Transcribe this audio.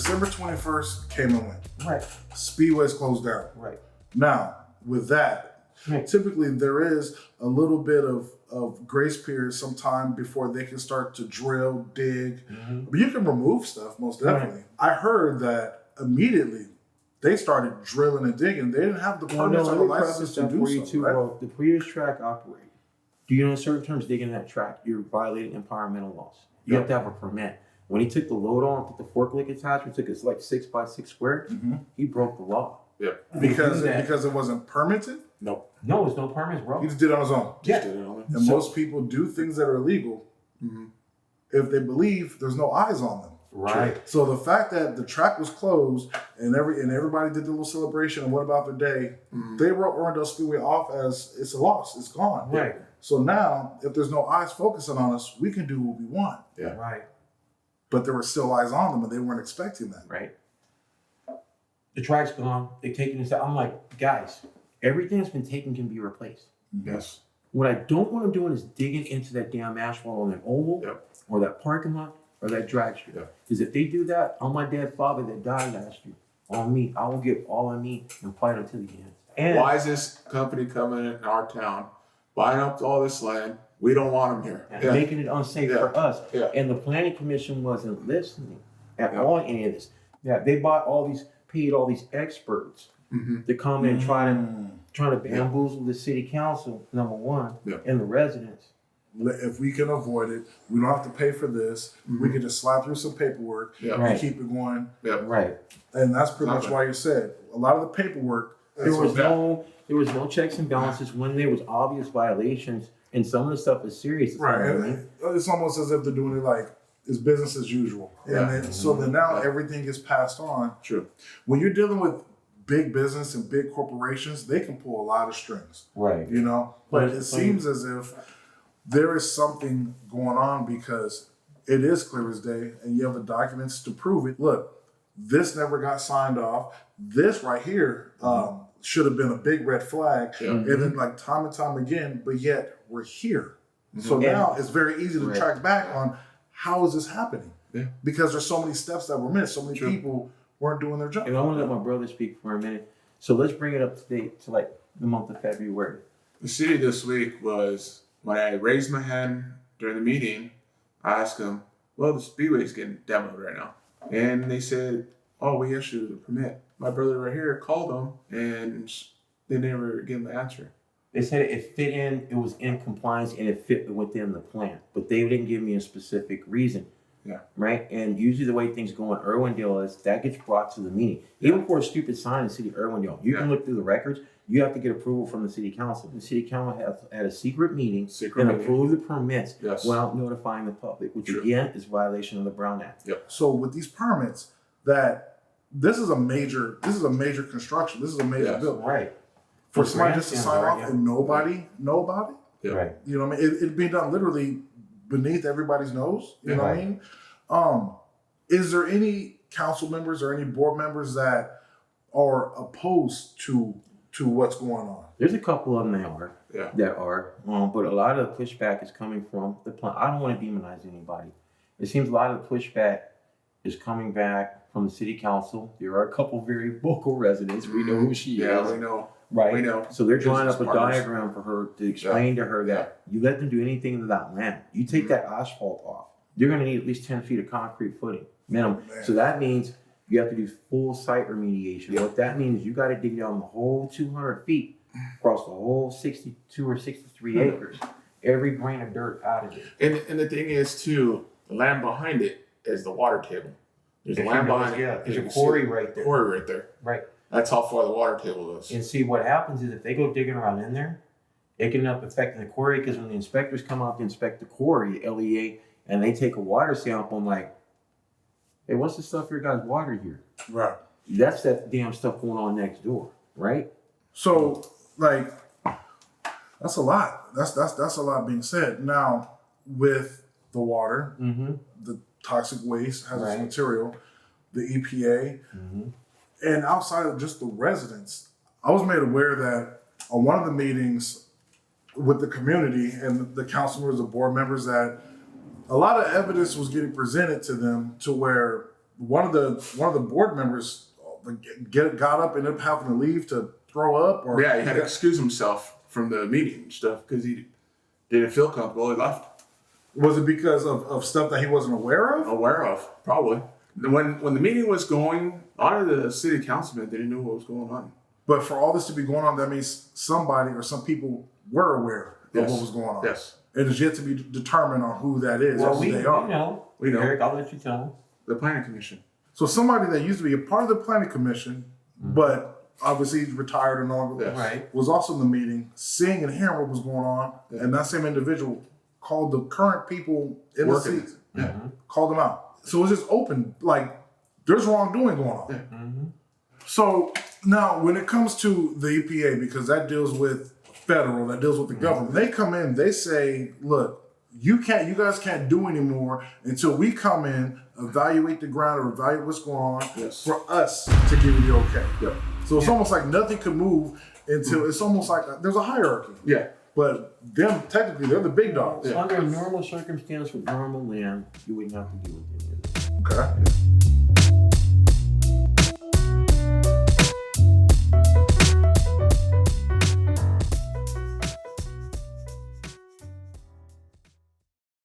December 21st came and went. Right. Speedway's closed down. Right. Now, with that, typically there is a little bit of grace period sometime before they can start to drill, dig. But you can remove stuff, most definitely. I heard that immediately they started drilling and digging. They didn't have the permits or the licenses to do so, right? Well, the previous track operator, do you know in certain terms digging that track, you're violating environmental laws. You have to have a permit. When he took the load on, put the forklift attachment, took it's like 6 by 6 square, he broke the law. Yeah. Because it wasn't permitted? No, it's no permits, bro. He just did it on his own. Yeah. And most people do things that are illegal if they believe there's no eyes on them. Right. So the fact that the track was closed and everybody did the little celebration and what about their day, they wrote Orlandale Speedway off as it's a loss, it's gone. Right. So now, if there's no eyes focusing on us, we can do what we want. Yeah. Right. But there were still eyes on them and they weren't expecting that. Right. The track's gone. They're taking this out. I'm like, guys, everything that's been taken can be replaced. Yes. What I don't want them doing is digging into that damn asphalt on that oval or that parking lot or that drag strip. Because if they do that, on my dead father that died last year, on me, I will get all I need and fight until the end. And why is this company coming in our town, buying up all this land? We don't want them here. And making it unsafe for us. And the planning commission wasn't listening at all any of this. Yeah, they paid all these experts to come in and try to bamboozle the city council, number one, and the residents. If we can avoid it, we don't have to pay for this. We can just slide through some paperwork and keep it going. Right. And that's pretty much why you said a lot of the paperwork. There was no checks and balances when there was obvious violations, and some of the stuff is serious. Right. And it's almost as if they're doing it like it's business as usual. And then, so then now everything gets passed on. True. When you're dealing with big business and big corporations, they can pull a lot of strings. Right. You know? But it seems as if there is something going on because it is clear as day and you have the documents to prove it. Look, this never got signed off. This right here should have been a big red flag. And then like time and time again, but yet we're here. So now it's very easy to track back on how is this happening? Because there's so many steps that were missed. So many people weren't doing their job. And I want to let my brother speak for a minute. So let's bring it up to date to like the month of February. The city this week was, when I raised my hand during the meeting, I asked them, well, the Speedway's getting demoed right now. And they said, oh, we issued a permit. My brother right here called them and they never gave him the answer. They said it fit in, it was in compliance and it fit within the plan, but they didn't give me a specific reason. Yeah. Right? And usually the way things go in Irwindale is that gets brought to the meeting. Even for a stupid sign in the city of Irwindale, you can look through the records, you have to get approval from the city council. The city council has had a secret meeting and approved the permits without notifying the public, which again is violation of the Brown Act. So with these permits, this is a major construction. This is a major build. Right. For somebody just to sign off and nobody know about it. Right. You know what I mean? It being done literally beneath everybody's nose. You know what I mean? Is there any council members or any board members that are opposed to what's going on? There's a couple of them that are, but a lot of the pushback is coming from the plan. I don't want to demonize anybody. It seems a lot of the pushback is coming back from the city council. There are a couple very vocal residents. We know who she is. Yeah, we know. Right. We know. So they're drawing up a diagram for her to explain to her that you let them do anything to that land. You take that asphalt off, you're going to need at least 10 feet of concrete footing minimum. So that means you have to do full site remediation. What that means is you got to dig down the whole 200 feet across the whole 62 or 63 acres. Every grain of dirt out of it. And the thing is too, the land behind it is the water table. There's a land behind it. There's a quarry right there. Quarry right there. Right. That's how far the water table is. And see, what happens is if they go digging around in there, it can end up affecting the quarry because when the inspectors come out to inspect the quarry, LEA, and they take a water sample, I'm like, hey, what's the stuff your guys water here? Right. That's that damn stuff going on next door, right? So, like, that's a lot. That's a lot being said. Now, with the water, the toxic waste, hazardous material, the EPA, and outside of just the residents, I was made aware that on one of the meetings with the community and the council members, the board members, that a lot of evidence was getting presented to them to where one of the board members got up and ended up having to leave to throw up. Or Yeah, he had to excuse himself from the meeting and stuff because he didn't feel comfortable. He left. Was it because of stuff that he wasn't aware of? Aware of, probably. When the meeting was going, a lot of the city councilmen didn't know what was going on. But for all this to be going on, that means somebody or some people were aware of what was going on. Yes. It is yet to be determined on who that is or who they are. We know. Eric, I'll let you tell him. The planning commission. So somebody that used to be a part of the planning commission, but obviously he's retired and all, Yes. Right. was also in the meeting, seeing and hearing what was going on, and that same individual called the current people in the seat, called them out. So it's just open, like there's wrongdoing going on. Yeah. So now when it comes to the EPA, because that deals with federal, that deals with the government, they come in, they say, look, you guys can't do anymore until we come in, evaluate the ground or evaluate what's going on for us to give you the okay. Yep. So it's almost like nothing could move until it's almost like there's a hierarchy. Yeah. But them, technically, they're the big dogs. Under a normal circumstance with normal land, you wouldn't have to deal with any of this. Okay.